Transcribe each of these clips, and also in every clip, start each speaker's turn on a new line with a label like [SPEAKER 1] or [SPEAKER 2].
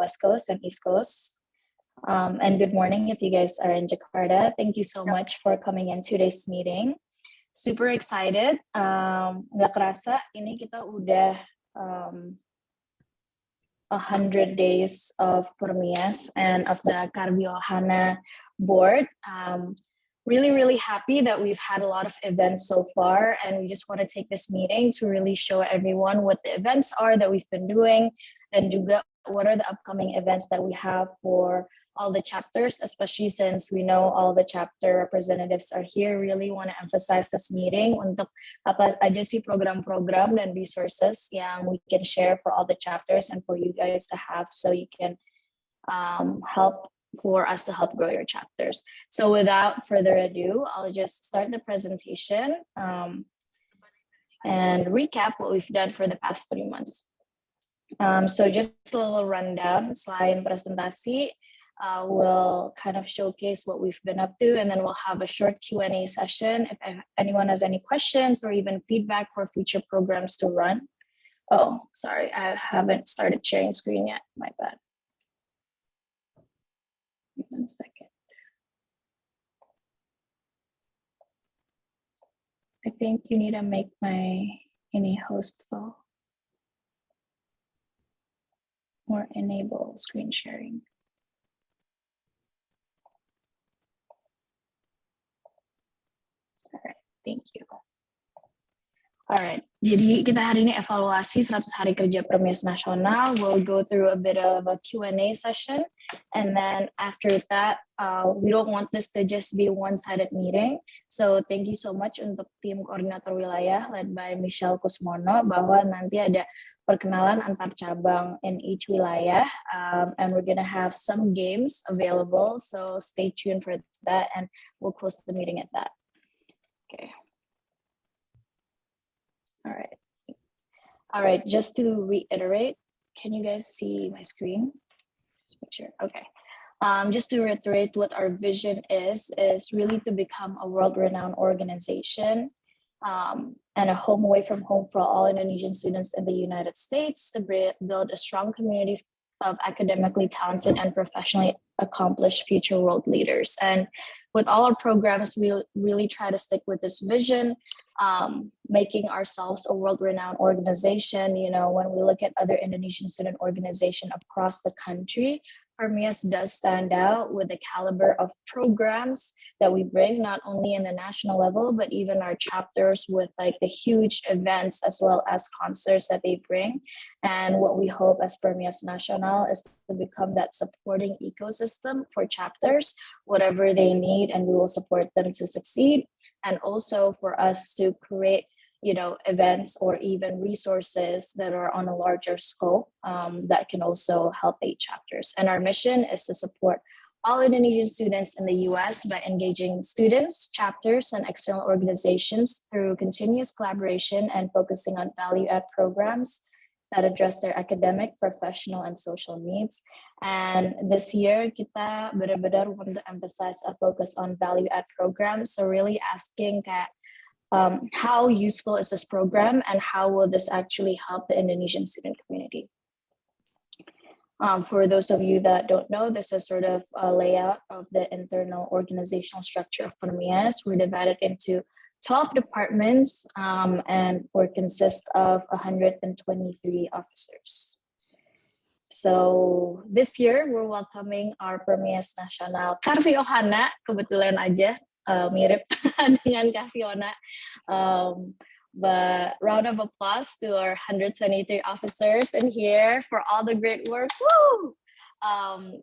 [SPEAKER 1] West Coast and East Coast. And good morning if you guys are in Jakarta. Thank you so much for coming in today's meeting. Super excited. Nggak kerasa ini kita udah 100 days of PERMIAS and of the Karvi Ohana board. Really happy that we've had a lot of events so far, and we just want to take this meeting to really show everyone what the events are that we've been doing, and juga what are the upcoming events that we have for all the chapters, especially since we know all the chapter representatives are here. Really want to emphasize this meeting untuk apa aja sih program-program dan resources yang we can share for all the chapters and for you guys to have, so you can help grow your chapters. So without further ado, I'll just start the presentation and recap what we've done for the past 3 months. So just a little rundown. Selain presentasi, we'll kind of showcase what we've been up to, and then we'll have a short Q&A session if anyone has any questions or even feedback for future programs to run. Oh, sorry, I haven't started sharing screen yet, my bad. 1 second. I think you need to make my host full or enable screen sharing. All right, thank you. All right, jadi kita hari ini evaluasi 100 hari kerja PERMIAS Nasional. We'll go through a bit of a Q&A session, and then after that, we don't want this to just be a one-sided meeting. So thank you so much untuk tim koordinator wilayah led by Michelle Kusmono, bahwa nanti ada perkenalan antar cabang in each wilayah, and we're gonna have some games available, so stay tuned for that, and we'll close the meeting at that. Okay. All right, just to reiterate, can you guys see my screen? Just make sure, okay. Just to reiterate what our vision is really to become a world-renowned organization and a home away from home for all Indonesian students in the United States, to build a strong community of academically talented and professionally accomplished future world leaders. And with all our programs, we really try to stick with this vision, making ourselves a world-renowned organization. You know, when we look at other Indonesian student organizations across the country, PERMIAS does stand out with the caliber of programs that we bring, not only in the national level, but even our chapters with like the huge events as well as concerts that they bring. And what we hope as PERMIAS Nasional is to become that supporting ecosystem for chapters, whatever they need, and we will support them to succeed. And also for us to create, you know, events or even resources that are on a larger scope that can also help aid chapters. And our mission is to support all Indonesian students in the US by engaging students, chapters, and external organizations through continuous collaboration and focusing on value-add programs that address their academic, professional, and social needs. And this year, kita benar-benar want to emphasize a focus on value-add programs. So really asking how useful is this program and how will this actually help the Indonesian student community? For those of you that don't know, this is sort of a layout of the internal organizational structure of PERMIAS. We're divided into 12 departments and we consist of 123 officers. So this year, we're welcoming our PERMIAS Nasional Karvi Ohana, kebetulan aja mirip dengan Karvi Ohana. But round of applause to our 123 officers in here for all the great work. Woo!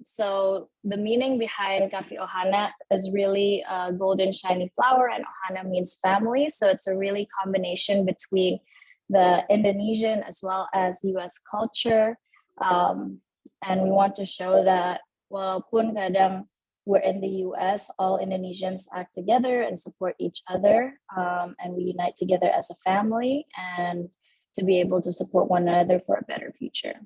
[SPEAKER 1] So the meaning behind Karvi Ohana is really a golden shiny flower, and Ohana means family. So it's a really combination between the Indonesian as well as US culture. And we want to show that walaupun kadang we're in the US, all Indonesians act together and support each other, and we unite together as a family and to be able to support one another for a better future.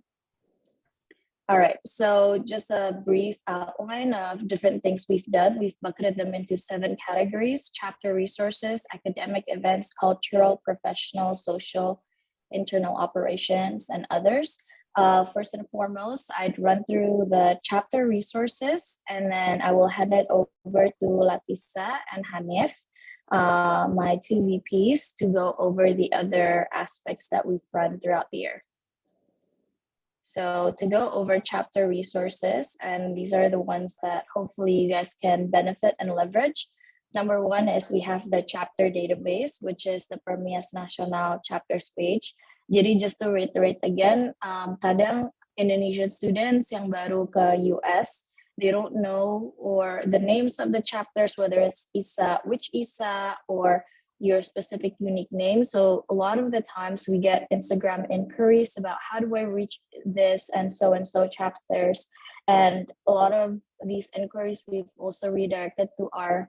[SPEAKER 1] All right, so just a brief outline of different things we've done. We've bucketed them into 7 categories: chapter resources, academic events, cultural, professional, social, internal operations, and others. First and foremost, I'd run through the chapter resources, and then I will hand it over to Latisa and Hanif, my two VPs, to go over the other aspects that we've run throughout the year. So to go over chapter resources, and these are the ones that hopefully you guys can benefit and leverage. Number one is we have the chapter database, which is the PERMIAS National Chapters page. Jadi just to reiterate again, kadang Indonesian students yang baru ke US, they don't know or the names of the chapters, whether it's ISA, which ISA, or your specific unique name. So a lot of the times we get Instagram inquiries about how do I reach this and so chapters. And a lot of these inquiries we've also redirected to our,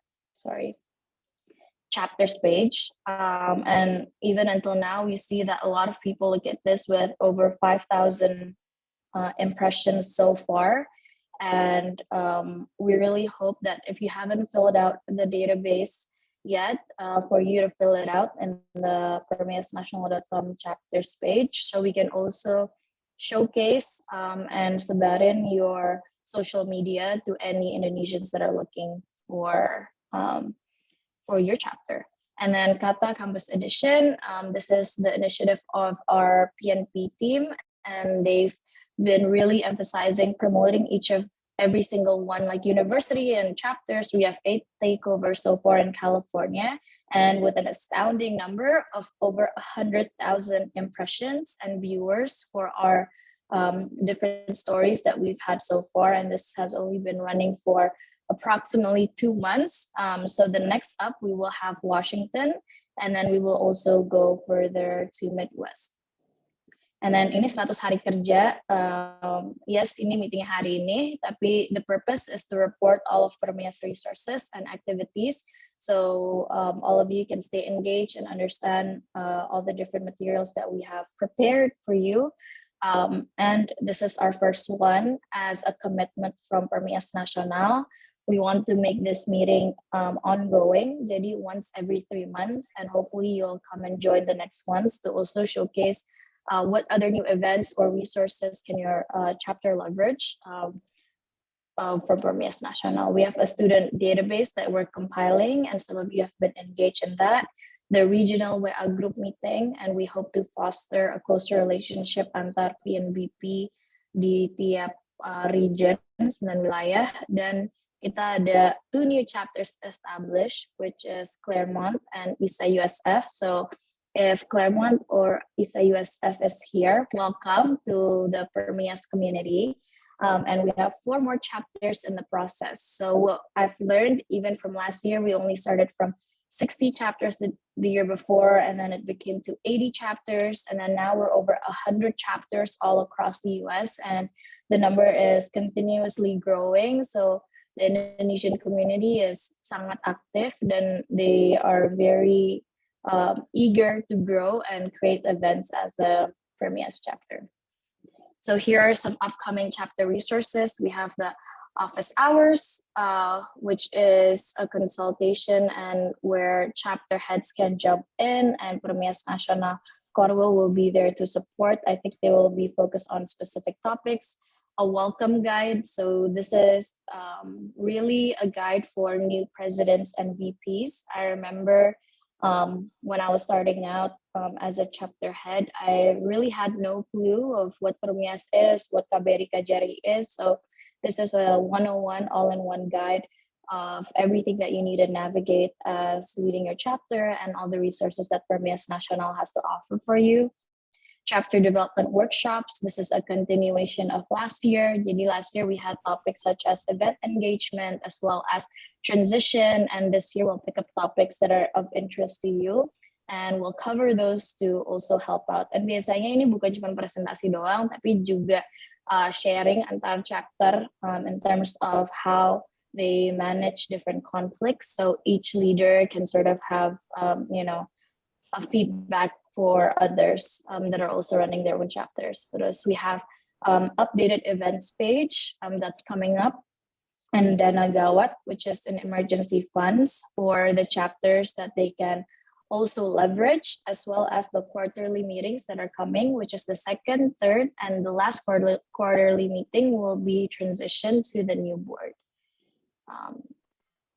[SPEAKER 1] chapters page. And even until now, we see that a lot of people look at this with over 5,000 impressions so far. And we really hope that if you haven't filled out the database yet, for you to fill it out in the permiasnational.com chapters page, so we can also showcase and sebarin your social media to any Indonesians that are looking for your chapter. And then Kata Campus Edition, this is the initiative of our PNP team, and they've been really emphasizing promoting every single one, like university and chapters. We have 8 takeovers so far in California, and with an astounding number of over 100,000 impressions and viewers for our different stories that we've had so far. And this has only been running for approximately 2 months. So the next up, we will have Washington, and then we will also go further to Midwest. And then ini 100 hari kerja. Yes, ini meeting hari ini, tapi the purpose is to report all of PERMIAS resources and activities. So all of you can stay engaged and understand all the different materials that we have prepared for you. And this is our first one as a commitment from PERMIAS Nasional. We want to make this meeting ongoing, jadi once every 3 months, and hopefully you'll come and join the next ones to also showcase what other new events or resources can your chapter leverage from PERMIAS Nasional. We have a student database that we're compiling, and some of you have been engaged in that. The regional WA group meeting, and we hope to foster a closer relationship antar PNVP di tiap region dan wilayah. Dan kita ada 2 new chapters established, which is Claremont and ISA USF. So if Claremont or ISA USF is here, welcome to the PERMIAS community. And we have 4 more chapters in the process. So what I've learned, even from last year, we only started from 60 chapters the year before, and then it became to 80 chapters, and then now we're over 100 chapters all across the US, and the number is continuously growing. So the Indonesian community is sangat aktif, dan they are very eager to grow and create events as a PERMIAS chapter. So here are some upcoming chapter resources. We have the office hours, which is a consultation and where chapter heads can jump in, and PERMIAS Nasional Korwil will be there to support. I think they will be focused on specific topics. A welcome guide. So this is really a guide for new presidents and VPs. I remember when I was starting out as a chapter head, I really had no clue of what PERMIAS is, what KBRI Kajari is. So this is a 101 all-in-one guide of everything that you need to navigate as leading your chapter and all the resources that PERMIAS Nasional has to offer for you. Chapter development workshops. This is a continuation of last year. Jadi last year we had topics such as event engagement as well as transition, and this year we'll pick up topics that are of interest to you, and we'll cover those to also help out. And biasanya ini bukan cuma presentasi doang, tapi juga sharing antar chapter in terms of how they manage different conflicts. So each leader can sort of have a feedback for others that are also running their own chapters. So we have updated events page that's coming up, and Dana Gawat, which is an emergency funds for the chapters that they can also leverage, as well as the quarterly meetings that are coming, which is the second, third, and the last quarterly meeting will be transitioned to the new board.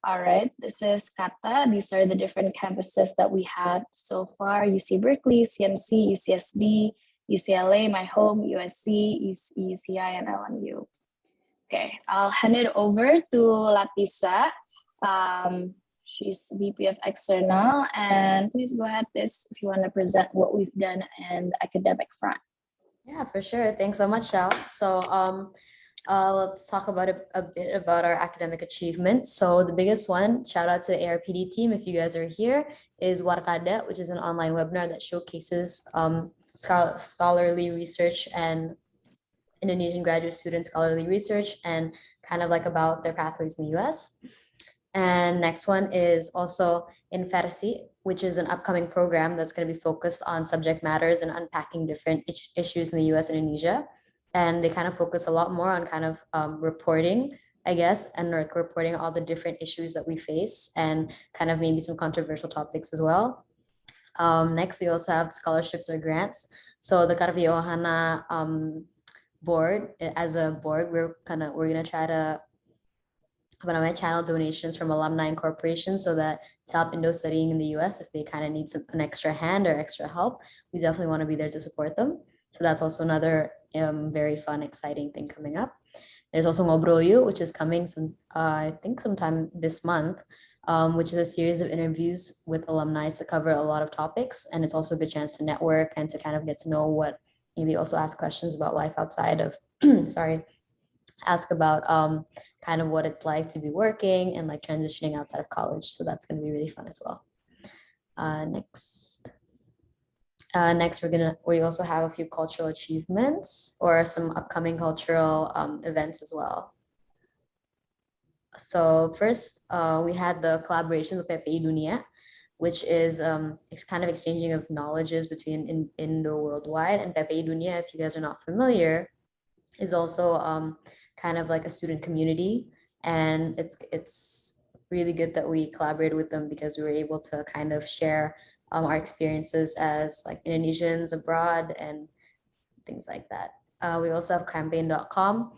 [SPEAKER 1] All right, this is Kata. These are the different campuses that we had so far: UC Berkeley, CNC, UCSD, UCLA, my home, USC, UCI, and LMU. Okay, I'll hand it over to Latisa. She's VP of External, and please go ahead, Tis, if you want to present what we've done in the academic front.
[SPEAKER 2] Yeah, for sure. Thanks so much, Shal. So let's talk about a bit about our academic achievements. So the biggest one, shout out to the ARPD team if you guys are here, is Warkada, which is an online webinar that showcases scholarly research and Indonesian graduate student scholarly research and kind of like about their pathways in the US. And next one is also Inversi, which is an upcoming program that's going to be focused on subject matters and unpacking different issues in the US and Indonesia. And they kind of focus a lot more on kind of reporting, I guess, and like reporting all the different issues that we face and kind of maybe some controversial topics as well. Next, we also have scholarships or grants. So the Karvi Ohana board, as a board, we're gonna try to channel donations from alumni and corporations so that to help Indo studying in the US, if they kind of need an extra hand or extra help, we definitely want to be there to support them. So that's also another very fun, exciting thing coming up. There's also Ngobrol You, which is coming I think sometime this month, which is a series of interviews with alumni to cover a lot of topics. And it's also a good chance to network and to kind of get to know what, maybe also ask questions about life outside of, ask about kind of what it's like to be working and like transitioning outside of college. So that's going to be really fun as well. Next, we also have a few cultural achievements or some upcoming cultural events as well. So first, we had the collaboration with PPI Dunia, which is kind of exchanging of knowledges between Indo worldwide. And PPI Dunia, if you guys are not familiar, is also kind of like a student community, and it's really good that we collaborated with them because we were able to kind of share our experiences as like Indonesians abroad and things like that. We also have campaign.com,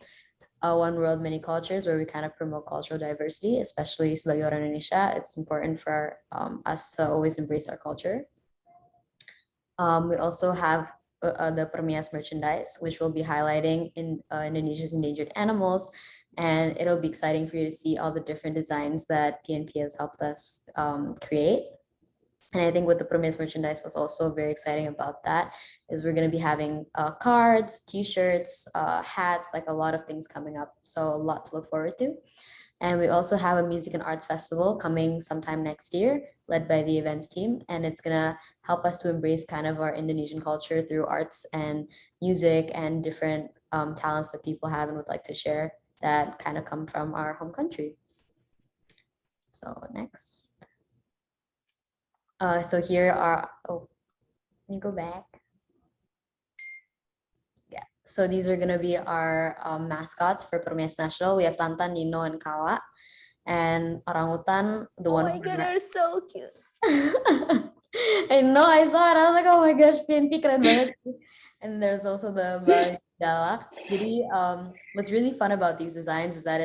[SPEAKER 2] One World Many Cultures, where we kind of promote cultural diversity, especially sebagai orang Indonesia. It's important for us to always embrace our culture. We also have the PERMIAS merchandise, which will be highlighting in Indonesia's endangered animals. And it'll be exciting for you to see all the different designs that PNP has helped us create. And I think with the PERMIAS merchandise, what's also very exciting about that is we're going to be having cards, t-shirts, hats, like a lot of things coming up. So a lot to look forward to. And we also have a music and arts festival coming sometime next year, led by the events team. And it's gonna help us to embrace kind of our Indonesian culture through arts and music and different talents that people have and would like to share that kind of come from our home country. So next. So here are, oh, can you go back? Yeah, so these are gonna be our mascots for PERMIAS National. We have Tantan, Nino, and Kala. And orangutan, the one.
[SPEAKER 3] Oh my god, they're so cute.
[SPEAKER 2] I know, I saw it. I was like, oh my gosh, PNP keren banget. And there's also the Dalak. Jadi, what's really fun about these designs is that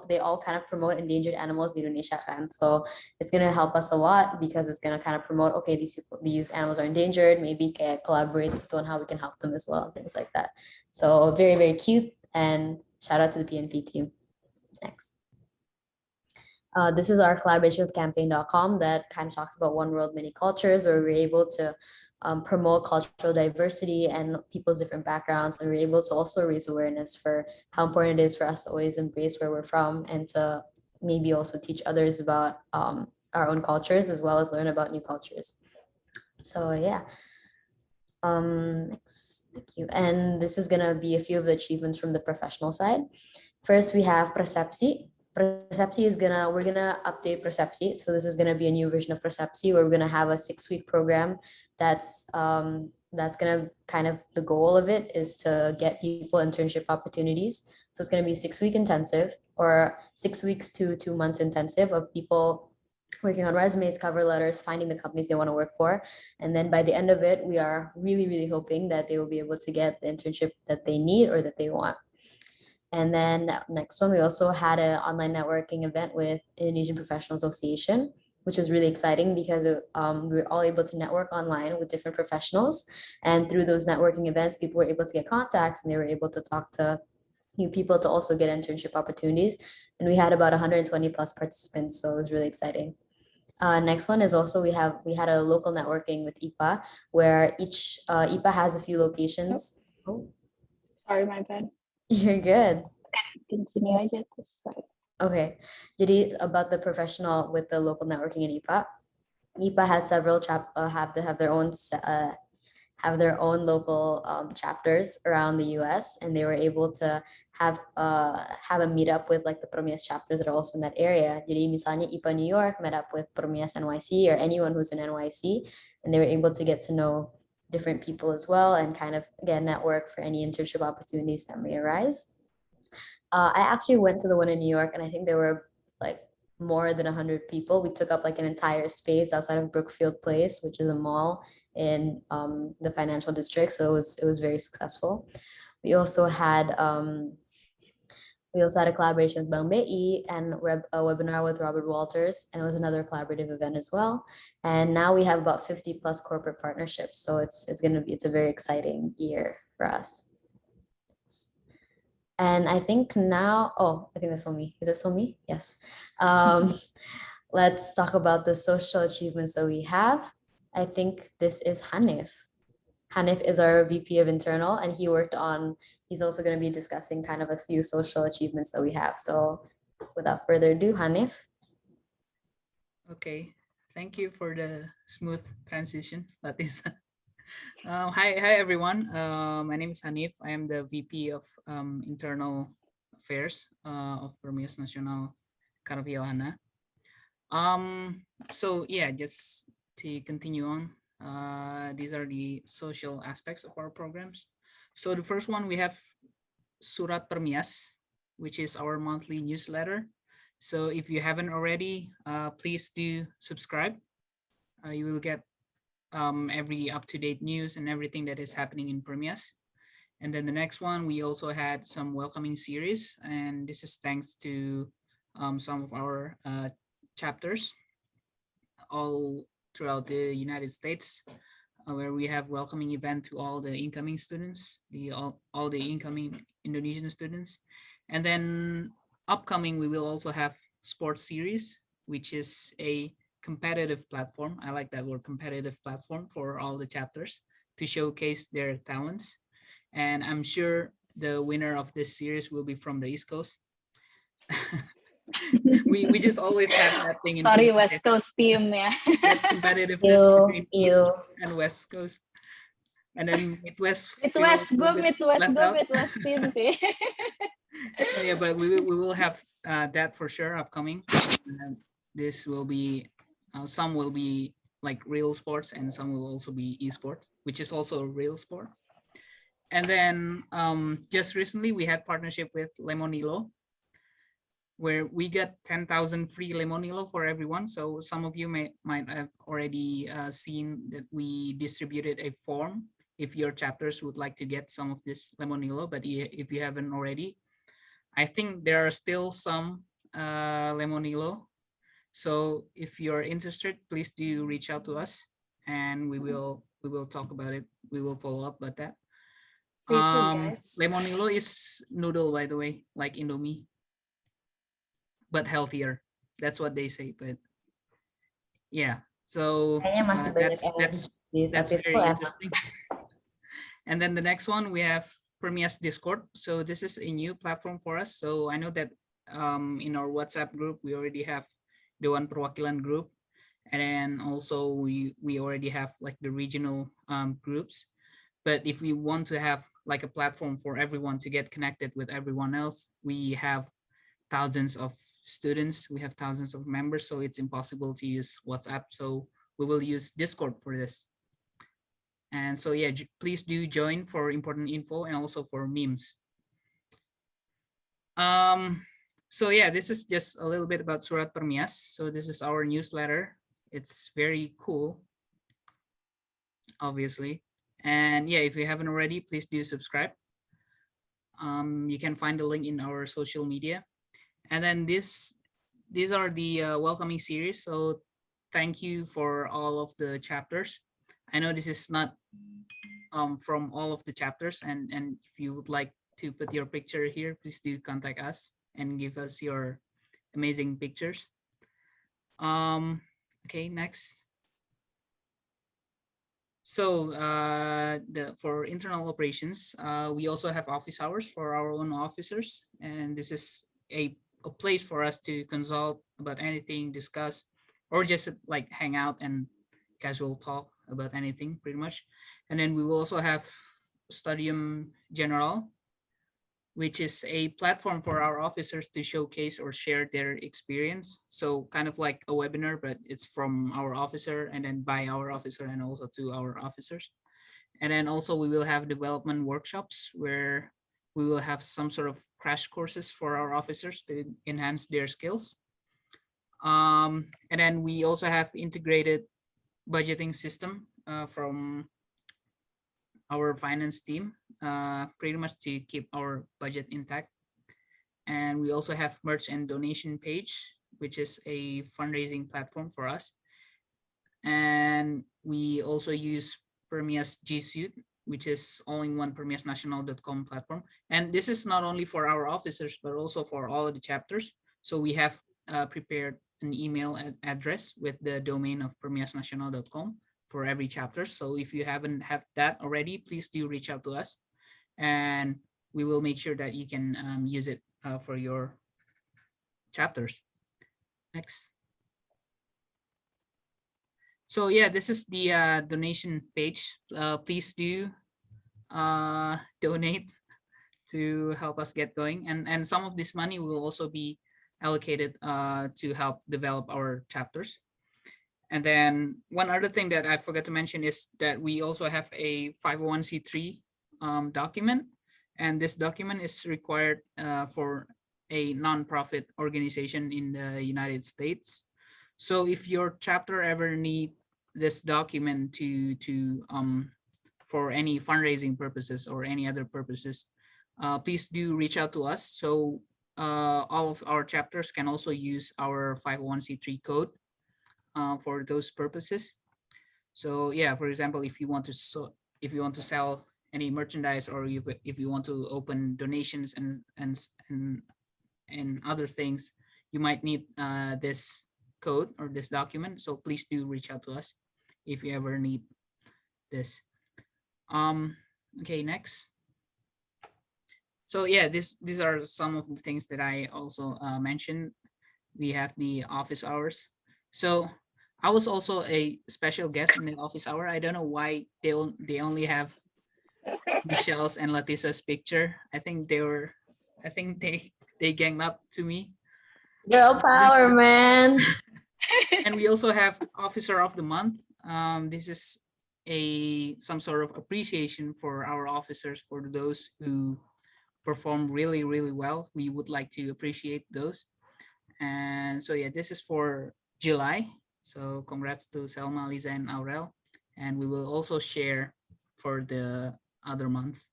[SPEAKER 2] they all kind of promote endangered animals in Indonesia kan. So it's gonna help us a lot because it's gonna kind of promote, okay, these animals are endangered, maybe can collaborate on how we can help them as well, and things like that. So very, very cute, and shout out to the PNP team. Next. This is our collaboration with campaign.com that kind of talks about One World Many Cultures, where we're able to promote cultural diversity and people's different backgrounds, and we're able to also raise awareness for how important it is for us to always embrace where we're from and to maybe also teach others about our own cultures as well as learn about new cultures. So yeah. Next, thank you. And this is gonna be a few of the achievements from the professional side. First, we have Persepsi. Persepsi we're gonna update Persepsi. So this is gonna be a new version of Persepsi where we're gonna have a 6-week program that's gonna kind of, the goal of it is to get people internship opportunities. So it's gonna be 6-week intensive or 6 weeks to 2 months intensive of people working on resumes, cover letters, finding the companies they want to work for. And then by the end of it, we are really, really hoping that they will be able to get the internship that they need or that they want. And then next one, we also had an online networking event with Indonesian Professional Association, which was really exciting because we were all able to network online with different professionals. And through those networking events, people were able to get contacts and they were able to talk to new people to also get internship opportunities. And we had about 120 plus participants, so it was really exciting. Next one is also we had a local networking with IPA where each IPA has a few locations. Oh,
[SPEAKER 1] Sorry, my bad.
[SPEAKER 2] you're good.
[SPEAKER 1] Continue aja terus. Sorry.
[SPEAKER 2] Okay, jadi about the professional with the local networking in IPA. IPA has several have their own local chapters around the US, and they were able to have a meetup with like the PERMIAS chapters that are also in that area. Jadi misalnya IPA New York met up with PERMIAS NYC or anyone who's in NYC, and they were able to get to know different people as well and kind of again network for any internship opportunities that may arise. I actually went to the one in New York, and I think there were like more than 100 people. We took up like an entire space outside of Brookfield Place, which is a mall in the financial district. So it was very successful. We also had a collaboration with Bank BI and a webinar with Robert Walters, and it was another collaborative event as well. And now we have about 50 plus corporate partnerships. So it's a very exciting year for us. And I think now, I think that's still me. Is it still me? Yes. Let's talk about the social achievements that we have. I think this is Hanif. Hanif is our VP of Internal, and he's also going to be discussing kind of a few social achievements that we have. So without further ado, Hanif.
[SPEAKER 3] Okay, thank you for the smooth transition, Latisa. Hi everyone. My name is Hanif. I am the VP of Internal Affairs of PERMIAS Nasional Karvi Ohana. So yeah, just to continue on, these are the social aspects of our programs. So the first one, we have Surat Permias, which is our monthly newsletter. So if you haven't already, please do subscribe. You will get every up-to-date news and everything that is happening in PERMIAS. And then the next one, we also had some welcoming series, and this is thanks to some of our chapters all throughout the United States, where we have welcoming event to all the incoming students, all the incoming Indonesian students. And then upcoming, we will also have sports series, which is a competitive platform. I like that word, competitive platform, for all the chapters to showcase their talents. And I'm sure the winner of this series will be from the East Coast. we just always have that thing in
[SPEAKER 1] Sorry, West Coast team, yeah.
[SPEAKER 3] that competitiveness between East and West Coast. And then Midwest
[SPEAKER 1] team sih.
[SPEAKER 3] Yeah, but we will have that for sure upcoming. This will be some will be like real sports, and some will also be esport, which is also a real sport. And then just recently we had partnership with Lemonilo, where we get 10,000 free Lemonilo for everyone. So some of you might have already seen that we distributed a form if your chapters would like to get some of this Lemonilo, but if you haven't already, I think there are still some Lemonilo. So if you're interested, please do reach out to us, and we will talk about it. We will follow up about that. Lemonilo is noodle, by the way, like Indomie, but healthier. That's what they say. But yeah, so that's very interesting. And then the next one, we have PERMIAS Discord. So this is a new platform for us. So I know that in our WhatsApp group, we already have the Dewan Perwakilan group, and then also we already have like the regional groups. But if we want to have like a platform for everyone to get connected with everyone else, we have thousands of students, we have thousands of members, so it's impossible to use WhatsApp. So we will use Discord for this. And so yeah, please do join for important info and also for memes. So yeah, this is just a little bit about Surat Permias. So this is our newsletter. It's very cool, obviously. And yeah, if you haven't already, please do subscribe. You can find the link in our social media. And then these are the welcoming series. So thank you for all of the chapters. I know this is not from all of the chapters, and if you would like to put your picture here, please do contact us and give us your amazing pictures. Okay, next. So for internal operations, we also have office hours for our own officers, and this is a place for us to consult about anything, discuss, or just like hang out and casual talk about anything, pretty much. And then we will also have Studium General, which is a platform for our officers to showcase or share their experience. So kind of like a webinar, but it's from our officer and then by our officer and also to our officers. And then also we will have development workshops where we will have some sort of crash courses for our officers to enhance their skills. And then we also have integrated budgeting system from our finance team, pretty much to keep our budget intact. And we also have merch and donation page, which is a fundraising platform for us. And we also use PERMIAS G Suite, which is all-in-one PERMIASnational.com platform. And this is not only for our officers, but also for all of the chapters. So we have prepared an email address with the domain of PERMIASnational.com for every chapter. So if you haven't have that already, please do reach out to us, and we will make sure that you can use it for your chapters. Next. So yeah, this is the donation page. Please do donate to help us get going, and some of this money will also be allocated to help develop our chapters. And then one other thing that I forgot to mention is that we also have a 501c3 document, and this document is required for a nonprofit organization in the United States. So if your chapter ever need this document for any fundraising purposes or any other purposes, please do reach out to us. So all of our chapters can also use our 501c3 code for those purposes. So yeah, for example, if you want to sell any merchandise, or if you want to open donations and other things, you might need this code or this document. So please do reach out to us if you ever need this. Okay, next. So yeah, these are some of the things that I also mentioned. We have the office hours. So I was also a special guest in the office hour. I don't know why they only have Michelle's and Latissa's picture. I think they ganged up to me.
[SPEAKER 2] Girl power, man.
[SPEAKER 3] And we also have Officer of the Month. This is some sort of appreciation for our officers, for those who perform really, really well. We would like to appreciate those. And so yeah, this is for July. So congrats to Selma, Lisa, and Aurel. And we will also share for the other months.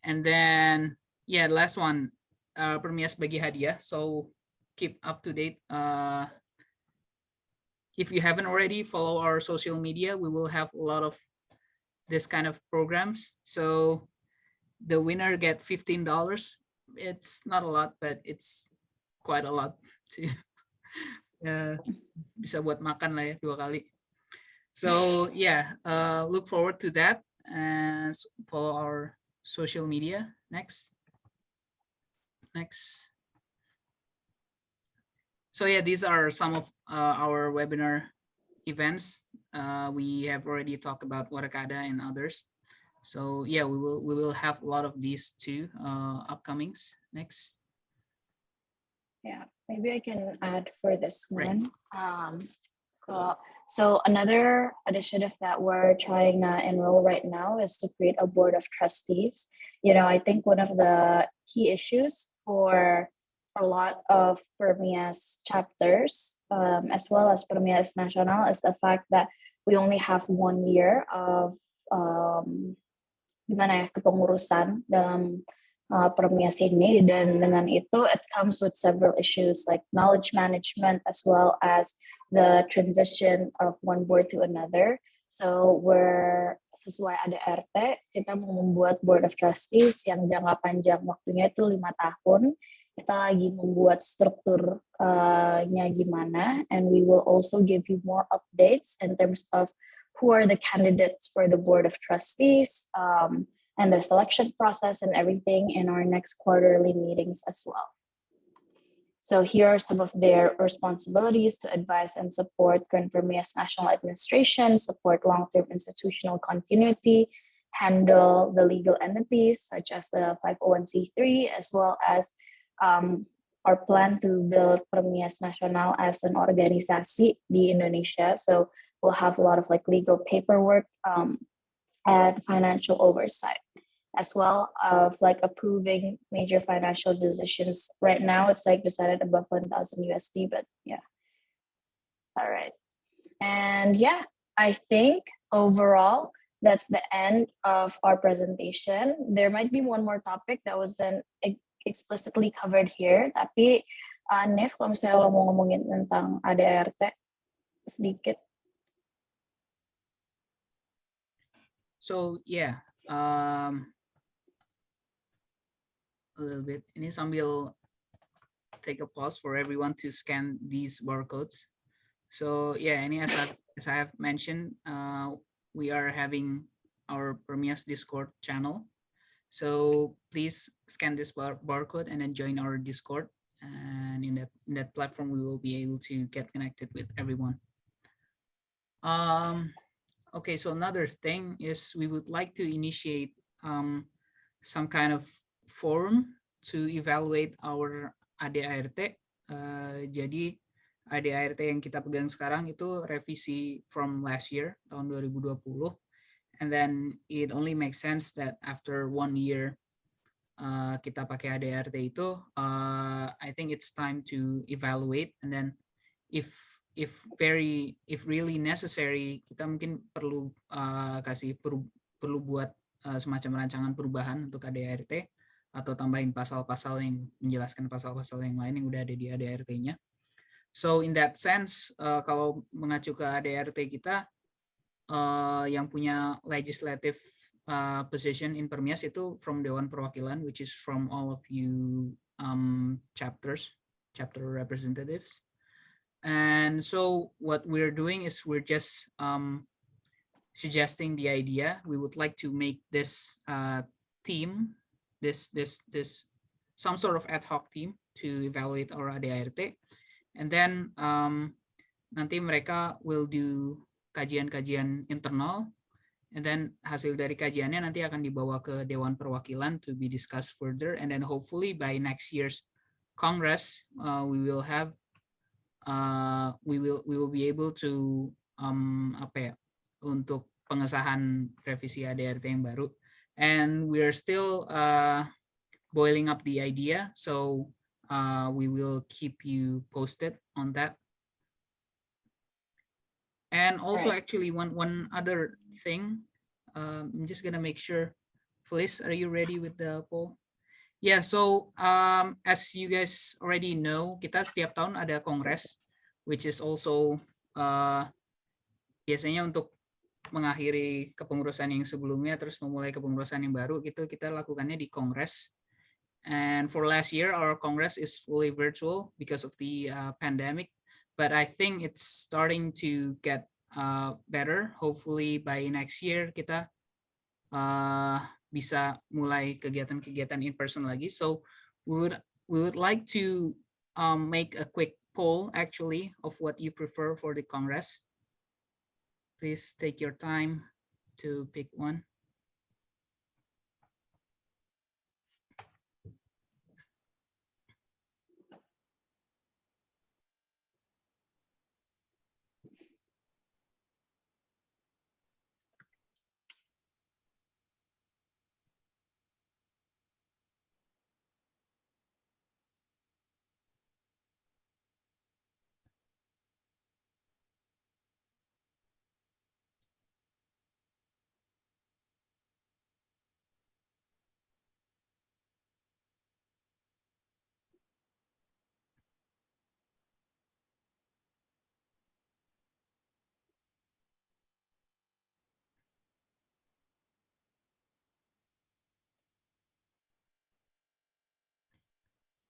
[SPEAKER 3] And then yeah, last one, Permias bagi hadiah. So keep up to date. If you haven't already, follow our social media. We will have a lot of this kind of programs. So the winner get $15. It's not a lot, but it's quite a lot to bisa buat makan lah ya 2 kali. So yeah, look forward to that and follow our social media. Next. So yeah, these are some of our webinar events. We have already talked about Warakada and others. So yeah, we will have a lot of these too upcomings. Next.
[SPEAKER 1] Yeah, maybe I can add for this
[SPEAKER 3] Right.
[SPEAKER 1] one. So another initiative that we're trying to enroll right now is to create a board of trustees. I think one of the key issues for a lot of PERMIAS chapters, as well as PERMIAS Nasional, is the fact that we only have 1 year of gimana ya, kepengurusan dalam PERMIAS ini, dan dengan itu it comes with several issues like knowledge management as well as the transition of one board to another. So sesuai ADRT, kita mau membuat Board of Trustees yang jangka panjang waktunya itu 5 tahun. Kita lagi membuat strukturnya gimana, and we will also give you more updates in terms of who are the candidates for the Board of Trustees, and the selection process and everything in our next quarterly meetings as well. So here are some of their responsibilities: to advise and support current PERMIAS national administration, support long-term institutional continuity, handle the legal entities such as the 501c3, as well as our plan to build PERMIAS Nasional as an organisasi di Indonesia. So we'll have a lot of like legal paperwork and financial oversight, as well of like approving major financial decisions. Right now it's like decided above 1,000 USD, but yeah. All right. And yeah, I think overall that's the end of our presentation. There might be one more topic that was then explicitly covered here, tapi Nif, kalau misalnya lo mau ngomongin tentang ADRT sedikit.
[SPEAKER 3] So yeah, a little bit. Ini sambil take a pause for everyone to scan these barcodes. So yeah, ini as I have mentioned, we are having our PERMIAS Discord channel. So please scan this barcode and then join our Discord. And in that platform, we will be able to get connected with everyone. Okay, so another thing is we would like to initiate some kind of forum to evaluate our ADART. Jadi ADART yang kita pegang sekarang itu revisi from last year, tahun 2020. And then it only makes sense that after 1 year kita pakai ADART itu, I think it's time to evaluate, and then if really necessary, kita mungkin perlu perlu buat semacam rancangan perubahan untuk ADART atau tambahin pasal-pasal yang menjelaskan pasal-pasal yang lain yang udah ada di ADART-nya. So in that sense, kalau mengacu ke ADART kita, yang punya legislative position in PERMIAS itu from Dewan Perwakilan, which is from all of you chapter representatives. And so what we're doing is we're just suggesting the idea. We would like to make this team, this some sort of ad hoc team to evaluate our ADART, and then nanti mereka will do kajian-kajian internal, and then hasil dari kajiannya nanti akan dibawa ke Dewan Perwakilan to be discussed further, and then hopefully by next year's Congress we will have we will be able to untuk pengesahan revisi ADART yang baru, and we are still boiling up the idea, so we will keep you posted on that. And also, actually, one other thing, I'm just gonna make sure. Felice, are you ready with the poll? Yeah, so as you guys already know, kita setiap tahun ada kongres, which is also biasanya untuk mengakhiri kepengurusan yang sebelumnya, terus memulai kepengurusan yang baru, gitu. Kita lakukannya di kongres. And for last year, our Congress is fully virtual because of the pandemic. But I think it's starting to get better. Hopefully by next year kita bisa mulai kegiatan-kegiatan in person lagi. So we would like to make a quick poll actually of what you prefer for the Congress. Please take your time to pick one.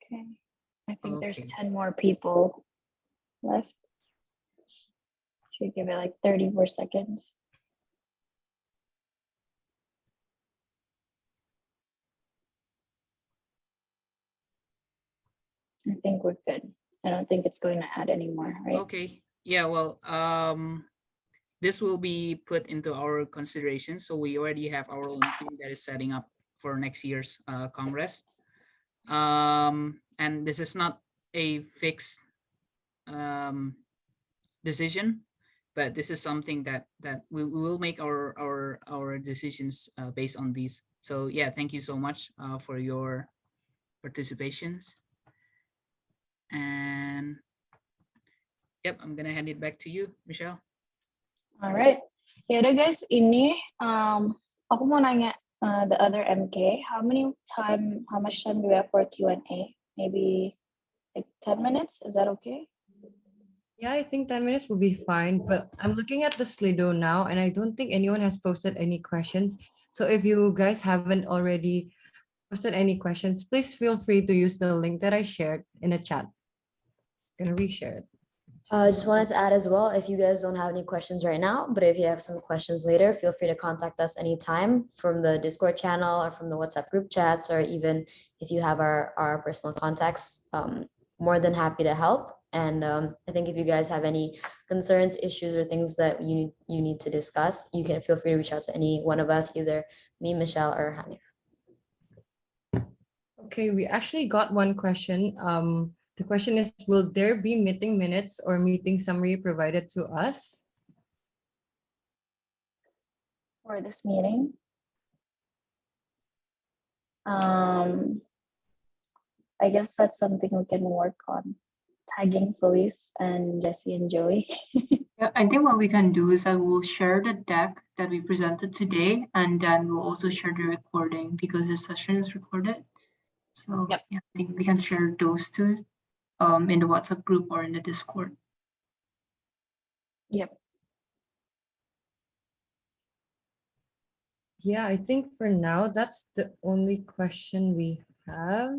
[SPEAKER 1] Okay. I think there's
[SPEAKER 3] Okay.
[SPEAKER 1] 10 more people left. Should give it like 30 more seconds. I think we're good. I don't think it's going to add anymore, right?
[SPEAKER 3] Okay. Yeah, well, this will be put into our consideration. So we already have our own team that is setting up for next year's Congress. And this is not a fixed decision, but this is something that we will make our decisions based on these. So yeah, thank you so much for your participations. And yep, I'm gonna hand it back to you, Michelle.
[SPEAKER 1] All right. Ya udah guys, ini aku mau nanya the other MK, how much time do we have for Q&A? Maybe like 10 minutes, is that okay?
[SPEAKER 4] Yeah, I think 10 minutes will be fine, but I'm looking at the Slido now and I don't think anyone has posted any questions. So if you guys haven't already posted any questions, please feel free to use the link that I shared in the chat. I'm gonna reshare it.
[SPEAKER 2] Just wanted to add as well, if you guys don't have any questions right now, but if you have some questions later, feel free to contact us anytime from the Discord channel or from the WhatsApp group chats, or even if you have our personal contacts, more than happy to help. And I think if you guys have any concerns, issues, or things that you need to discuss, you can feel free to reach out to any one of us, either me, Michelle, or Hanif.
[SPEAKER 4] Okay, we actually got one question. The question is, will there be meeting minutes or meeting summary provided to us?
[SPEAKER 1] For this meeting? I guess that's something we can work on. Tagging Felice and Jesse and Joey.
[SPEAKER 5] Yeah, I think what we can do is I will share the deck that we presented today, and then we'll also share the recording because the session is recorded. So
[SPEAKER 1] Yep.
[SPEAKER 5] yeah, I think we can share those two in the WhatsApp group or in the Discord.
[SPEAKER 1] Yep.
[SPEAKER 4] Yeah, I think for now, that's the only question we have.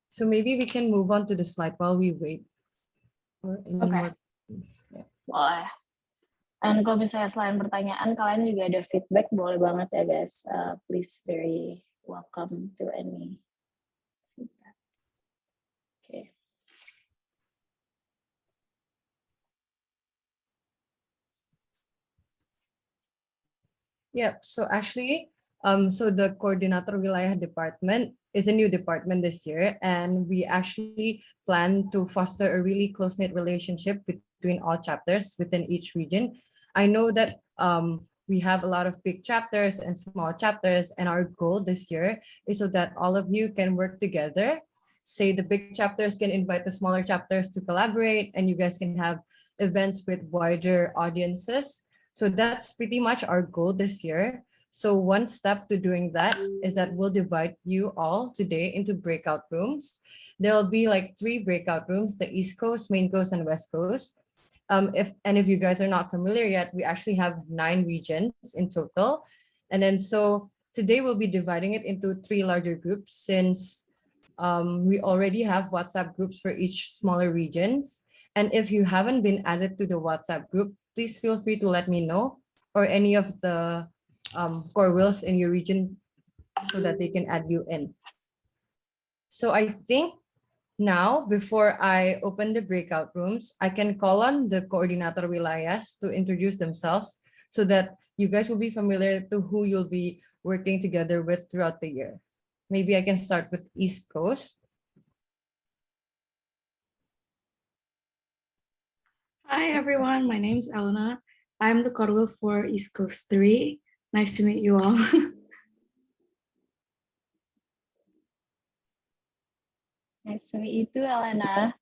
[SPEAKER 4] So maybe we can move on to the slide while we wait for any
[SPEAKER 1] Okay.
[SPEAKER 4] more questions. Yeah.
[SPEAKER 1] Boleh. And kalau misalnya selain pertanyaan, kalian juga ada feedback, boleh banget ya guys. Please very welcome to any feedback. Okay.
[SPEAKER 4] Yeah, so actually, so the Coordinator Wilayah Department is a new department this year, and we actually plan to foster a really close-knit relationship between all chapters within each region. I know that we have a lot of big chapters and small chapters, and our goal this year is so that all of you can work together. Say the big chapters can invite the smaller chapters to collaborate, and you guys can have events with wider audiences. So that's pretty much our goal this year. So one step to doing that is that we'll divide you all today into breakout rooms. There'll be like 3 breakout rooms, the East Coast, Main Coast, and West Coast. If you guys are not familiar yet, we actually have 9 regions in total. And then so today we'll be dividing it into 3 larger groups, since we already have WhatsApp groups for each smaller regions. And if you haven't been added to the WhatsApp group, please feel free to let me know, or any of the core wills in your region, so that they can add you in. So I think now, before I open the breakout rooms, I can call on the Coordinator Wilayas to introduce themselves, so that you guys will be familiar to who you'll be working together with throughout the year. Maybe I can start with East Coast.
[SPEAKER 6] Hi everyone, my name is Elena. I'm the coordinator for East Coast 3. Nice to meet you all.
[SPEAKER 1] Nice to meet you too, Elena.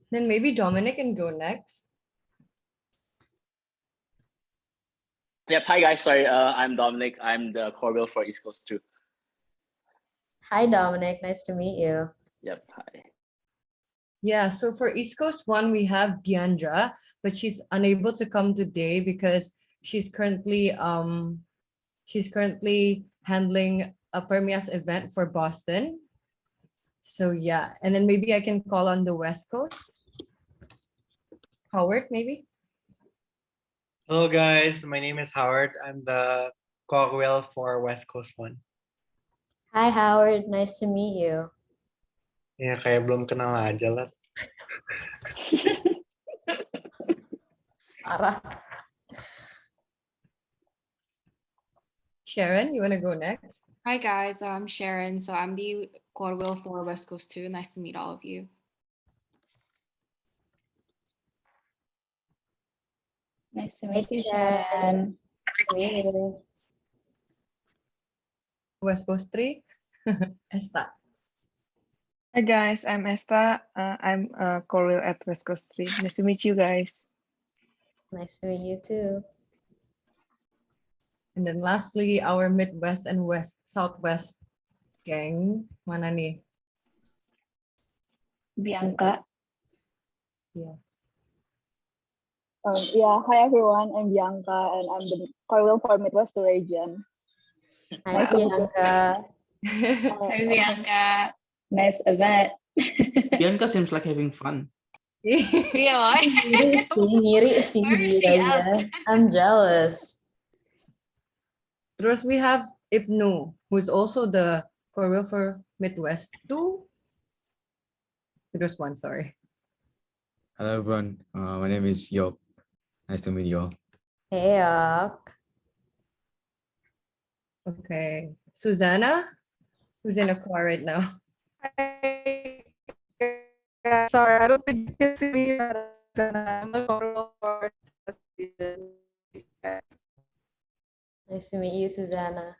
[SPEAKER 4] Then maybe Dominic can go next.
[SPEAKER 7] Yep. Hi guys. Sorry, I'm Dominic. I'm the Corville for East Coast 2.
[SPEAKER 2] Hi, Dominic. Nice to meet you.
[SPEAKER 7] Yep. Hi.
[SPEAKER 4] Yeah, so for East Coast 1, we have Deandra, but she's unable to come today because she's currently handling a PERMIAS event for Boston. So yeah, and then maybe I can call on the West Coast. Howard, maybe?
[SPEAKER 8] Hello guys, my name is Howard. I'm the cogwheel for West Coast 1.
[SPEAKER 2] Hi, Howard. Nice to meet you.
[SPEAKER 8] Ya kayak belum kenal aja lah.
[SPEAKER 2] Parah.
[SPEAKER 4] Sharon, you want to go next?
[SPEAKER 9] Hi guys, I'm Sharon. So I'm the core wheel for West Coast 2. Nice to meet all of you.
[SPEAKER 1] Nice to
[SPEAKER 2] Hi,
[SPEAKER 1] meet you,
[SPEAKER 2] Sharon.
[SPEAKER 1] Sharon.
[SPEAKER 2] Nice to meet you.
[SPEAKER 4] West Coast 3? Esta.
[SPEAKER 10] Hi guys, I'm Esta. I'm Corwell at West Coast 3. Nice to meet you guys.
[SPEAKER 2] Nice to meet you too.
[SPEAKER 4] And then lastly, our Midwest and Southwest gang. Mana nih?
[SPEAKER 1] Bianca.
[SPEAKER 4] Yeah.
[SPEAKER 11] Yeah, hi everyone. I'm Bianca and I'm the Corwell for Midwest region.
[SPEAKER 2] Hi,
[SPEAKER 11] Nice to meet you.
[SPEAKER 2] Bianca.
[SPEAKER 1] Hi, Bianca. Nice event.
[SPEAKER 12] Bianca seems like having fun.
[SPEAKER 1] Iya, Moy.
[SPEAKER 2] Ngiri sih
[SPEAKER 1] Where is she
[SPEAKER 2] aja. I'm jealous.
[SPEAKER 4] Terus we have Ibnu, who's also the Corwell for Midwest 2. Midwest 1, sorry.
[SPEAKER 13] Hello everyone, my name is Yok. Nice to meet you all.
[SPEAKER 2] Hey, Yok.
[SPEAKER 4] Okay. Susanna, who's in a car right now.
[SPEAKER 10] Sorry, I don't think you can see me. I'm the Corwell for
[SPEAKER 2] Nice to meet you, Susanna.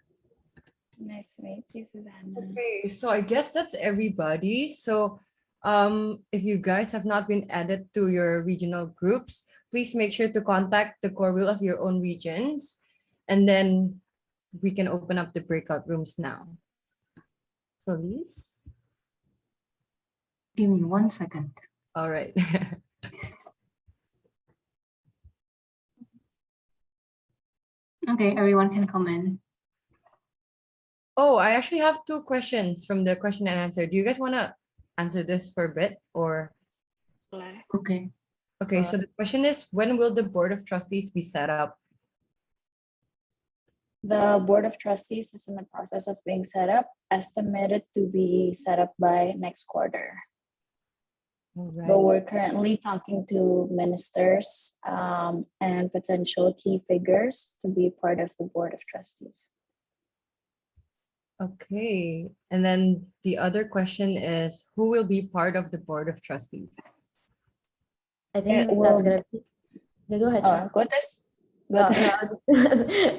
[SPEAKER 1] Nice to meet you, Susanna.
[SPEAKER 4] Okay, so I guess that's everybody. So if you guys have not been added to your regional groups, please make sure to contact the core wheel of your own regions, and then we can open up the breakout rooms now. Please.
[SPEAKER 5] Give me 1 second.
[SPEAKER 4] All right.
[SPEAKER 5] Okay, everyone can come in.
[SPEAKER 4] Oh, I actually have 2 questions from the question and answer. Do you guys want to answer this for a bit or?
[SPEAKER 5] Okay.
[SPEAKER 4] Okay, so the question is, when will the Board of Trustees be set up?
[SPEAKER 1] The Board of Trustees is in the process of being set up, estimated to be set up by next quarter.
[SPEAKER 4] All right.
[SPEAKER 1] But we're currently talking to ministers and potential key figures to be part of the Board of Trustees.
[SPEAKER 4] Okay, and then the other question is, who will be part of the Board of Trustees?
[SPEAKER 2] I think
[SPEAKER 1] It
[SPEAKER 2] that's
[SPEAKER 1] will-
[SPEAKER 2] gonna be. Yeah, go ahead. Shah.
[SPEAKER 1] Go this.
[SPEAKER 2] Oh, no,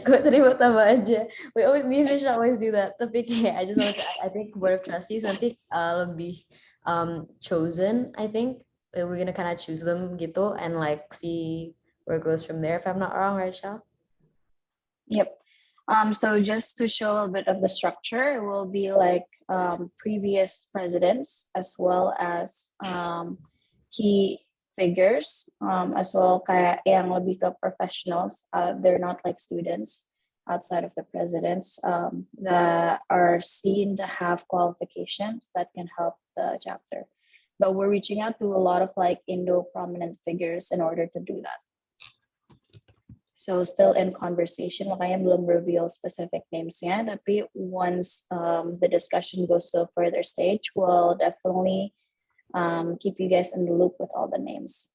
[SPEAKER 2] gue tadi mau tambah aja. Me and Michelle always do that. Tapi kayak I just want to, I think Board of Trustees nanti lebih chosen. I think we're gonna kind of choose them gitu and like see where it goes from there. If I'm not wrong, right, Shah?
[SPEAKER 1] Yep. So just to show a bit of the structure, it will be like previous presidents as well as key figures, as well kayak yang lebih ke professionals. They're not like students outside of the presidents that are seen to have qualifications that can help the chapter. But we're reaching out to a lot of like Indo prominent figures in order to do that. So still in conversation, makanya belum reveal specific names-nya, tapi once the discussion goes to a further stage, we'll definitely keep you guys in the loop with all the names.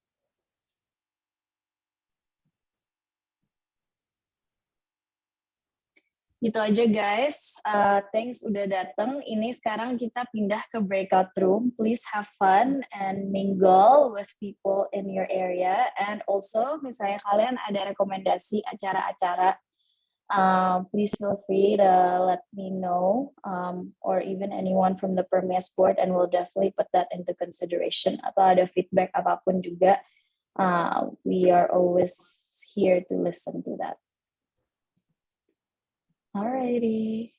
[SPEAKER 1] Gitu aja guys, thanks udah datang. Ini sekarang kita pindah ke breakout room. Please have fun and mingle with people in your area. And also, misalnya kalian ada rekomendasi acara-acara, please feel free to let me know, or even anyone from the PERMIAS board, and we'll definitely put that into consideration. Atau ada feedback apapun juga, we are always here to listen to that. Alrighty.